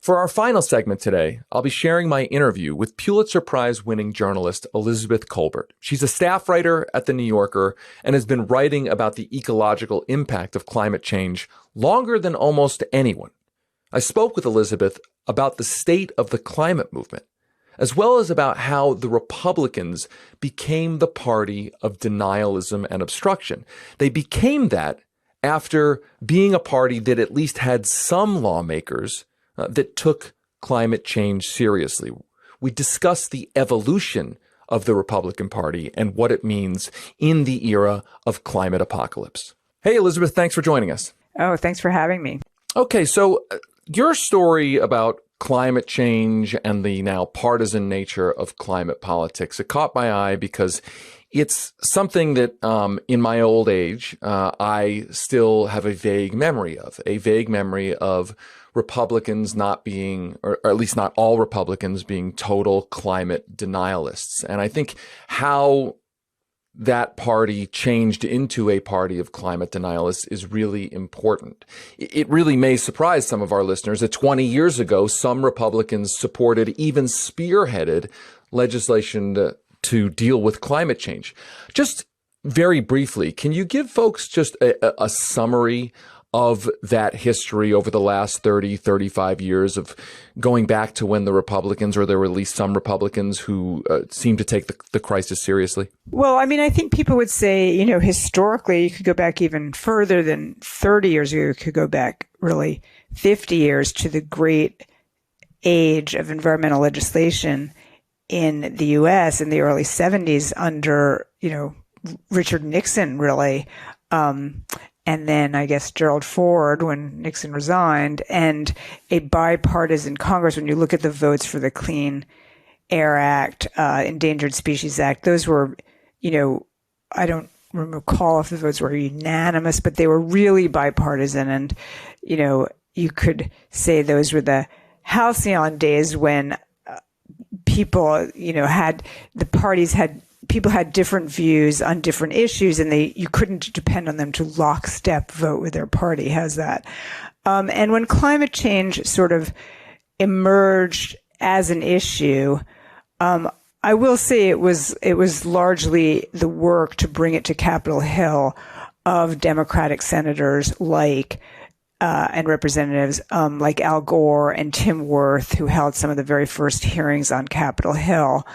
For our final segment today, I'll be sharing my interview with Pulitzer Prize-winning journalist Elizabeth Kolbert. She's a staff writer at The New Yorker and has been writing about the ecological impact of climate change longer than almost anyone. I spoke with Elizabeth about the state of the climate movement, as well as about how the Republicans became the party of denialism and obstruction. They became that after being a party that at least had some lawmakers that took climate change seriously. We discussed the evolution of the Republican Party and what it means in the era of climate apocalypse. Hey, Elizabeth, thanks for joining us. Oh, thanks for having me. Okay, so your story about climate change and the now partisan nature of climate politics, it caught my eye because it's something that in my old age, I still have a vague memory of Republicans not being, or at least not all Republicans being total climate denialists. And I think how that party changed into a party of climate denialists is really important. It really may surprise some of our listeners that 20 years ago, some Republicans supported, even spearheaded legislation to deal with climate change. Just very briefly, can you give folks just a summary of that history over the last 30, 35 years of going back to when the Republicans, or there were at least some Republicans who seemed to take the crisis seriously? Well, I mean, I think people would say, historically, you could go back even further than 30 years ago. You could go back really 50 years to the great age of environmental legislation in the U.S. in the early 70s under, Richard Nixon, really. And then I guess Gerald Ford when Nixon resigned, and a bipartisan Congress. When you look at the votes for the Clean Air Act, Endangered Species Act, those were, I don't recall if the votes were unanimous, but they were really bipartisan. And, you could say those were the halcyon days when people, people had different views on different issues, and you couldn't depend on them to lockstep vote with their party. How's that? And when climate change sort of emerged as an issue, I will say it was largely the work to bring it to Capitol Hill of Democratic senators and representatives like Al Gore and Tim Wirth, who held some of the very first hearings on Capitol Hill.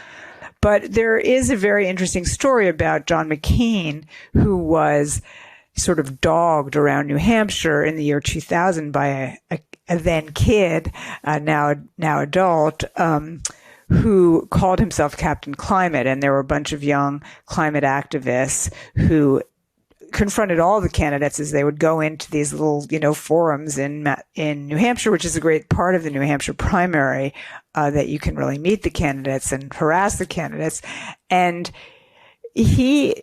But there is a very interesting story about John McCain, who was sort of dogged around New Hampshire in the year 2000 by a then kid, now adult, who called himself Captain Climate. And there were a bunch of young climate activists who confronted all the candidates as they would go into these little, forums in New Hampshire, which is a great part of the New Hampshire primary, that you can really meet the candidates and harass the candidates. And he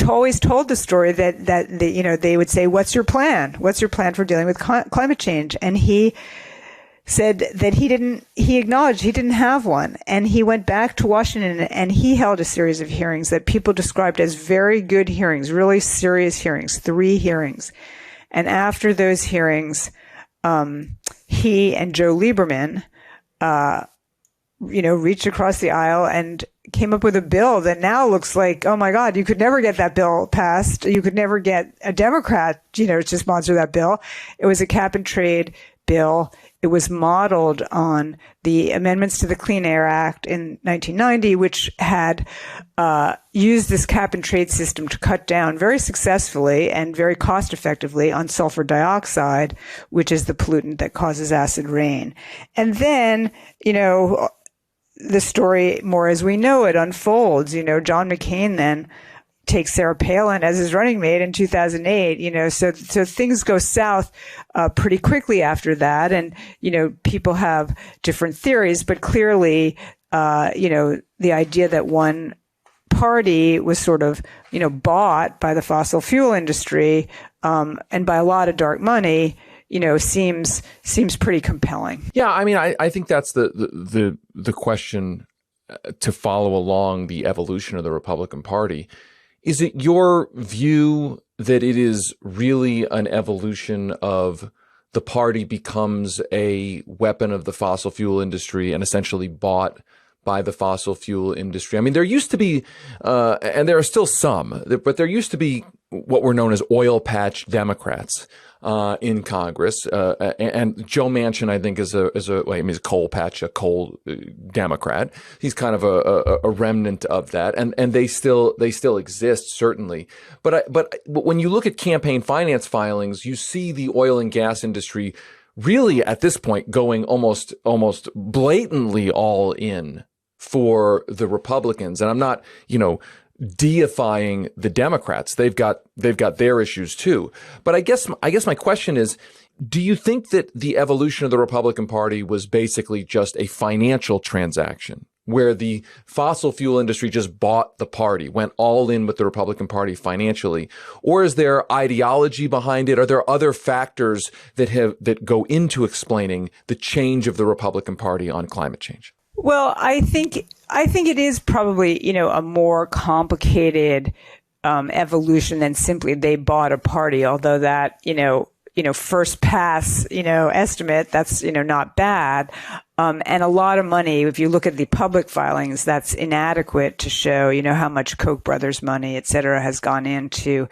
always told the story that they would say, "What's your plan? What's your plan for dealing with climate change?" And he said that he acknowledged he didn't have one. And he went back to Washington and he held a series of hearings that people described as very good hearings, really serious hearings, 3 hearings. And after those hearings, he and Joe Lieberman, reached across the aisle and came up with a bill that now looks like, oh my God, you could never get that bill passed. You could never get a Democrat, to sponsor that bill. It was a cap and trade bill. It was modeled on the amendments to the Clean Air Act in 1990, which had used this cap and trade system to cut down very successfully and very cost effectively on sulfur dioxide, which is the pollutant that causes acid rain. And then, the story more as we know it unfolds. John McCain then takes Sarah Palin as his running mate in 2008, so things go south pretty quickly after that. And, people have different theories, but clearly, the idea that one party was sort of, bought by the fossil fuel industry, and by a lot of dark money, seems pretty compelling. Yeah, I mean, I think that's the question to follow along the evolution of the Republican Party. Is it your view that it is really an evolution of the party becomes a weapon of the fossil fuel industry and essentially bought by the fossil fuel industry. I mean, there used to be, and there are still some, but there used to be what were known as oil patch Democrats in Congress, and Joe Manchin, I think, is he's a coal patch, a coal Democrat. He's kind of a remnant of that, and they still exist, certainly. But when you look at campaign finance filings, you see the oil and gas industry really at this point going almost blatantly all in for the Republicans. And I'm not, deifying the Democrats. They've got their issues too. But I guess my question is, do you think that the evolution of the Republican Party was basically just a financial transaction where the fossil fuel industry just bought the party, went all in with the Republican Party financially? Or is there ideology behind it? Are there other factors that go into explaining the change of the Republican Party on climate change? Well, I think it is probably, a more complicated evolution than simply they bought a party, although that, first pass, estimate, that's, not bad. And a lot of money, if you look at the public filings, that's inadequate to show, how much Koch brothers money, et cetera, has gone into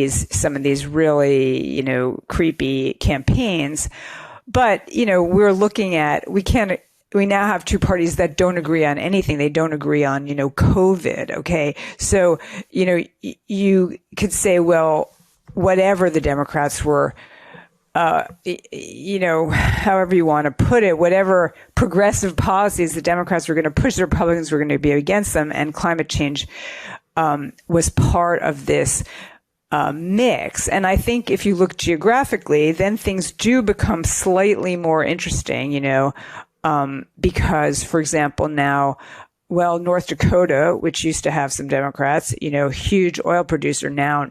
some of these really, creepy campaigns. But, we're looking at, we now have two parties that don't agree on anything. They don't agree on, COVID. Okay. So, you could say, well, whatever the Democrats were, however you want to put it, whatever progressive policies the Democrats were going to push, the Republicans were going to be against them. And climate change, was part of this, mix. And I think if you look geographically, then things do become slightly more interesting, because, for example, now, North Dakota, which used to have some Democrats, huge oil producer, now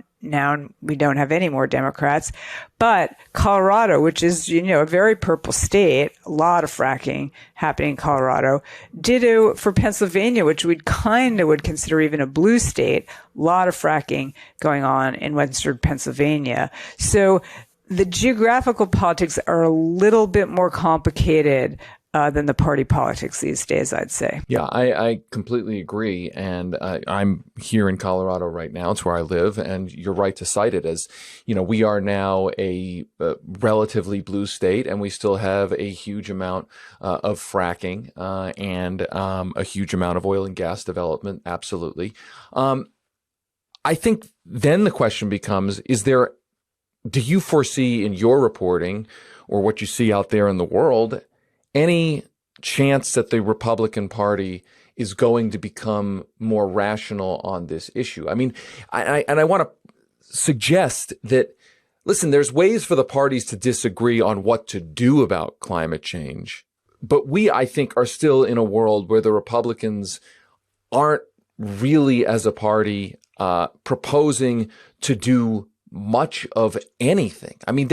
we don't have any more Democrats. But Colorado, which is, a very purple state, a lot of fracking happening in Colorado. Ditto for Pennsylvania, which would consider even a blue state, a lot of fracking going on in western Pennsylvania. So the geographical politics are a little bit more complicated than the party politics these days, I'd say. Yeah, I completely agree. And I'm here in Colorado right now. It's where I live. And you're right to cite it as, we are now a relatively blue state, and we still have a huge amount of fracking and a huge amount of oil and gas development. Absolutely. I think then the question becomes, do you foresee in your reporting or what you see out there in the world any chance that the Republican Party is going to become more rational on this issue? I mean, I want to suggest that, listen, there's ways for the parties to disagree on what to do about climate change, but we, I think, are still in a world where the Republicans aren't really, as a party, proposing to do much of anything. I mean,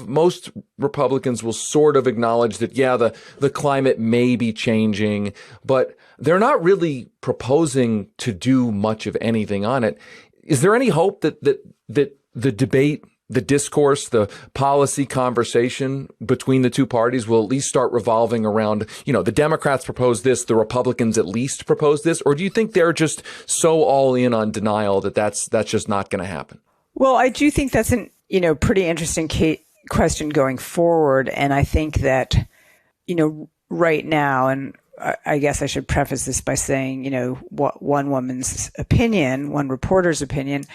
most Republicans will sort of acknowledge that, yeah, the climate may be changing, but they're not really proposing to do much of anything on it. Is there any hope that the debate, the discourse, the policy conversation between the two parties will at least start revolving around, the Democrats propose this, the Republicans at least propose this? Or do you think they're just so all in on denial that that's just not going to happen? Well, I do think that's an, pretty interesting question going forward. And I think that, right now, and I guess I should preface this by saying, what one woman's opinion, one reporter's opinion,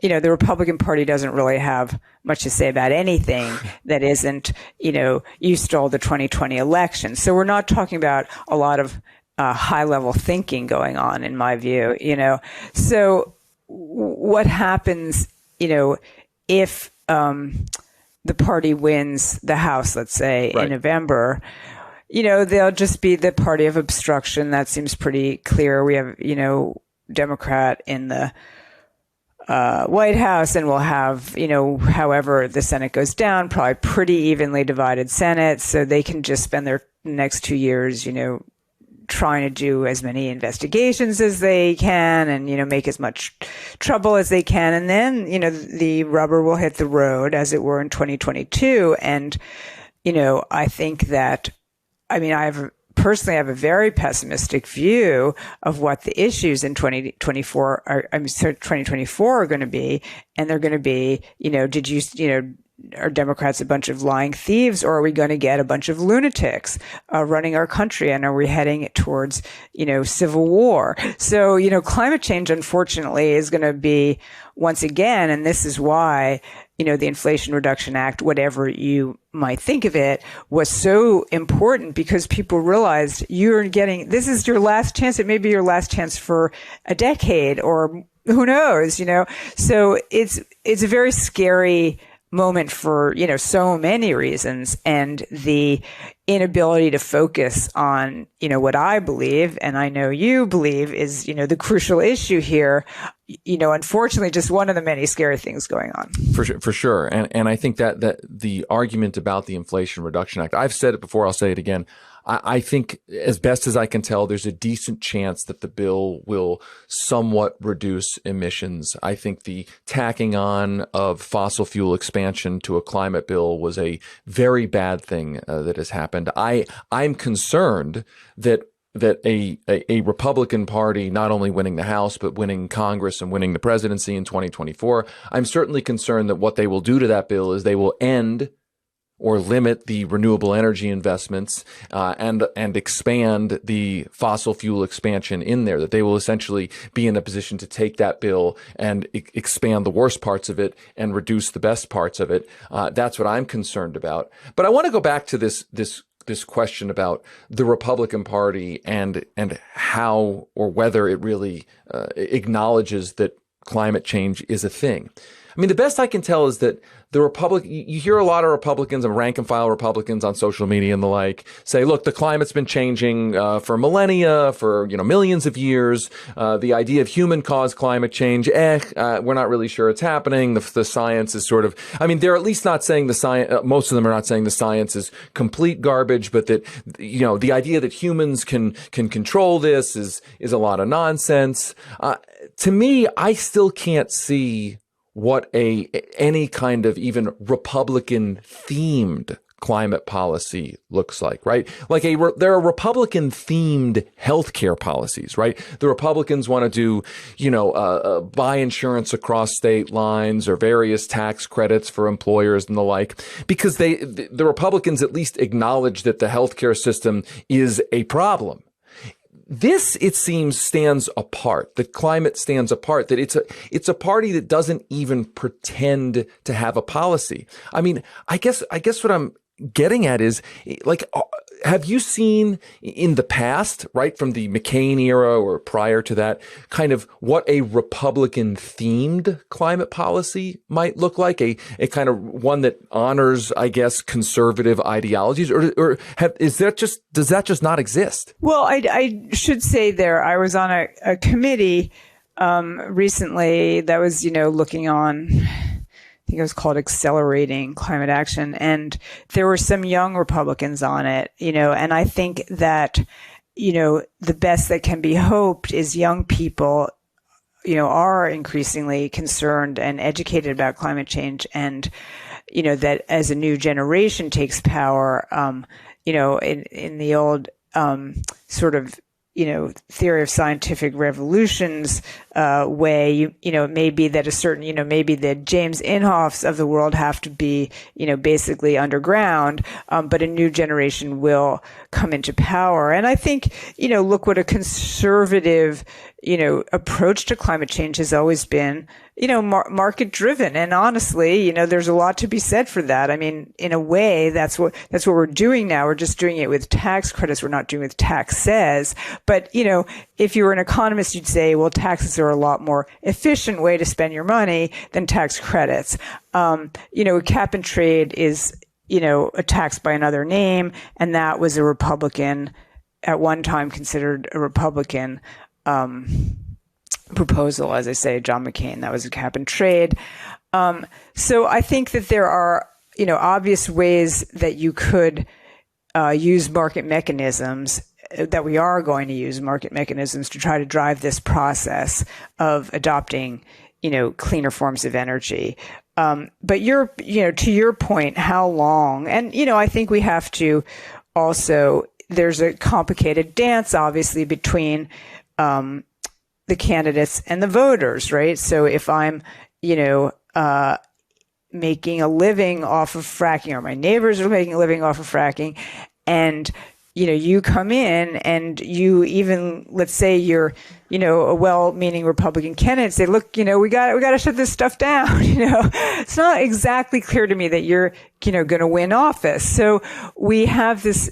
the Republican Party doesn't really have much to say about anything that isn't, you stole the 2020 election. So we're not talking about a lot of high level thinking going on, in my view, So what happens, if the party wins the House, let's say, in November, they'll just be the party of obstruction. That seems pretty clear. We have, Democrat in the White House, and we'll have, however the Senate goes down, probably pretty evenly divided Senate. So they can just spend their next 2 years, trying to do as many investigations as they can and, make as much trouble as they can. And then, the rubber will hit the road, as it were, in 2022. And, I think that, I personally have a very pessimistic view of what the issues in 2024 are going to be. And they're going to be, are Democrats a bunch of lying thieves, or are we going to get a bunch of lunatics running our country? And are we heading towards, civil war? So, climate change, unfortunately, is going to be, once again, and this is why, the Inflation Reduction Act, whatever you might think of it, was so important, because people realized this is your last chance. It may be your last chance for a decade, or who knows, So it's a very scary moment for, so many reasons. And the inability to focus on, what I believe, and I know you believe, is, the crucial issue here, unfortunately, just one of the many scary things going on. For sure. And I think that the argument about the Inflation Reduction Act, I've said it before, I'll say it again. I think, as best as I can tell, there's a decent chance that the bill will somewhat reduce emissions. I think the tacking on of fossil fuel expansion to a climate bill was a very bad thing that has happened. I'm concerned that a Republican Party not only winning the House, but winning Congress and winning the presidency in 2024, I'm certainly concerned that what they will do to that bill is they will end or limit the renewable energy investments and expand the fossil fuel expansion in there, that they will essentially be in a position to take that bill and expand the worst parts of it and reduce the best parts of it. That's what I'm concerned about. But I want to go back to this question about the Republican Party and how or whether it really acknowledges that climate change is a thing. The best I can tell is that you hear a lot of Republicans and rank and file Republicans on social media and the like say, look, the climate's been changing for millennia, for millions of years. The idea of human-caused climate change, we're not really sure it's happening. The science is sort of, they're at least not saying the science. Most of them are not saying the science is complete garbage, but that the idea that humans can control this is a lot of nonsense. To me, I still can't see what any kind of even Republican themed climate policy looks like, right? There are Republican themed healthcare policies, right? The Republicans want to do, buy insurance across state lines or various tax credits for employers and the like, because the Republicans at least acknowledge that the healthcare system is a problem. This, it seems, stands apart. The climate stands apart, that it's a party that doesn't even pretend to have a policy. I guess what I'm getting at is, have you seen in the past, right, from the McCain era or prior to that, kind of what a Republican themed climate policy might look like? A kind of one that honors, I guess, conservative ideologies, does that just not exist? Well, I should say I was on a committee recently that was, looking on, I think it was called Accelerating Climate Action. And there were some young Republicans on it, and I think that, the best that can be hoped is young people, are increasingly concerned and educated about climate change. And, that as a new generation takes power, in the old, sort of, theory of scientific revolutions way, it may be that a certain, maybe the James Inhofes of the world have to be, basically underground, but a new generation will come into power. And I think, look what a conservative, approach to climate change has always been, market driven. And honestly, there's a lot to be said for that. In a way, that's what we're doing now. We're just doing it with tax credits. We're not doing it with taxes. But, if you were an economist, you'd say, well, taxes are a lot more efficient way to spend your money than tax credits. Cap and trade is, a tax by another name. And that was a Republican, at one time considered a Republican, proposal, as I say, John McCain, that was a cap and trade. So I think that there are, obvious ways that you could use market mechanisms that we are going to use market mechanisms to try to drive this process of adopting, cleaner forms of energy. But to your point, how long? And, I think we have to also, there's a complicated dance, obviously, between the candidates and the voters, right? So if I'm, making a living off of fracking, or my neighbors are making a living off of fracking, and you come in and you even, let's say you're, a well-meaning Republican candidate, say, look, we got to shut this stuff down. It's not exactly clear to me that you're, going to win office. So we have this,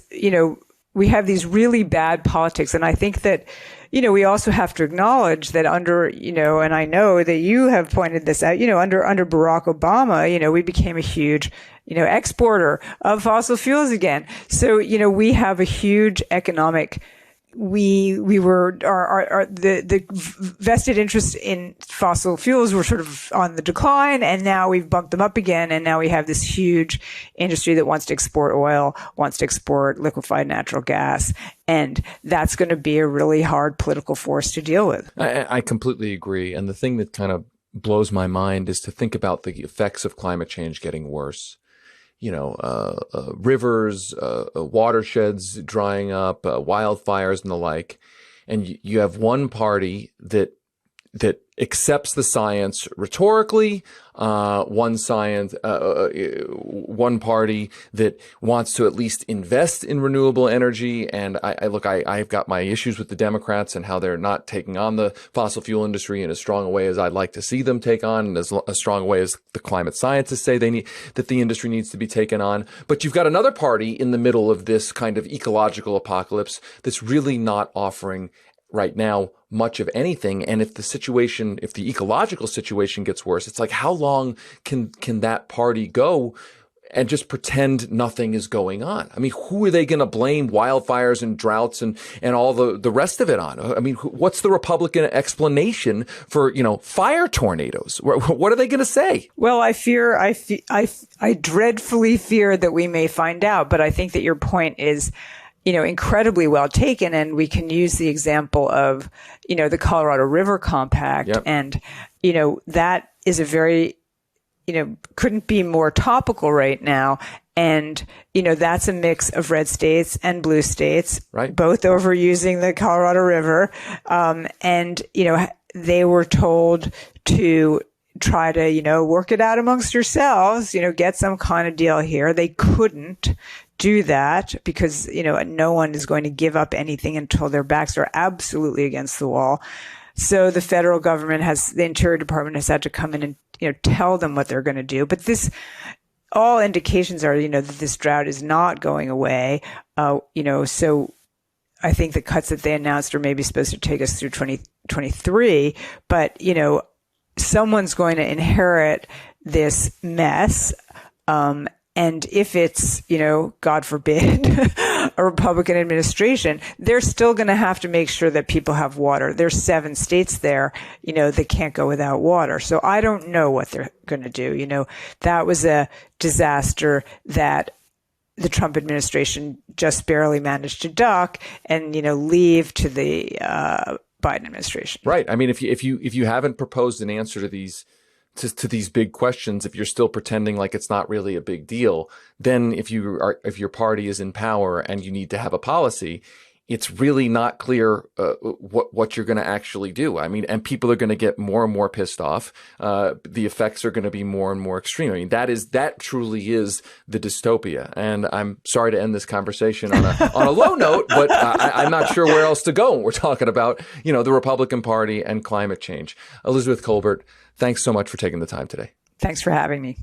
we have these really bad politics. And I think that, we also have to acknowledge that under, and I know that you have pointed this out, under Barack Obama, we became a huge, exporter of fossil fuels again. So, we have a huge economic, the vested interests in fossil fuels were sort of on the decline, and now we've bumped them up again. And now we have this huge industry that wants to export oil, wants to export liquefied natural gas. And that's going to be a really hard political force to deal with. I completely agree. And the thing that kind of blows my mind is to think about the effects of climate change getting worse. Rivers, watersheds drying up, wildfires and the like. And you have one party that accepts the science rhetorically, one party that wants to at least invest in renewable energy. And I've got my issues with the Democrats and how they're not taking on the fossil fuel industry in as strong a way as I'd like to see them take on, and as strong a way as the climate scientists say that the industry needs to be taken on. But you've got another party in the middle of this kind of ecological apocalypse that's really not offering right now much of anything. And if the ecological situation gets worse, it's like, how long can that party go and just pretend nothing is going on? I mean, who are they going to blame wildfires and droughts and all the rest of it on? I mean, what's the Republican explanation for, fire tornadoes? What are they going to say? Well, I dreadfully fear that we may find out, but I think that your point is, incredibly well taken. And we can use the example of, the Colorado River Compact. Yep. And, that is a very, couldn't be more topical right now. And, that's a mix of red states and blue states, right, both overusing the Colorado River. And, they were told to try to, work it out amongst yourselves, get some kind of deal here. They couldn't do that because, no one is going to give up anything until their backs are absolutely against the wall. So the federal government the Interior Department has had to come in and, tell them what they're going to do. But all indications are, that this drought is not going away. So I think the cuts that they announced are maybe supposed to take us through 2023. But, someone's going to inherit this mess. And if it's, God forbid, a Republican administration, they're still going to have to make sure that people have water. There's 7 states there, that can't go without water. So I don't know what they're going to do. That was a disaster that the Trump administration just barely managed to duck and, leave to the Biden administration. Right. I mean, if you haven't proposed an answer to these big questions, if you're still pretending like it's not really a big deal, then if your party is in power and you need to have a policy, it's really not clear what you're going to actually do. I mean, and people are going to get more and more pissed off. The effects are going to be more and more extreme. I mean, that truly is the dystopia. And I'm sorry to end this conversation on a low note, but I'm not sure where else to go when we're talking about, the Republican Party and climate change. Elizabeth Kolbert, thanks so much for taking the time today. Thanks for having me.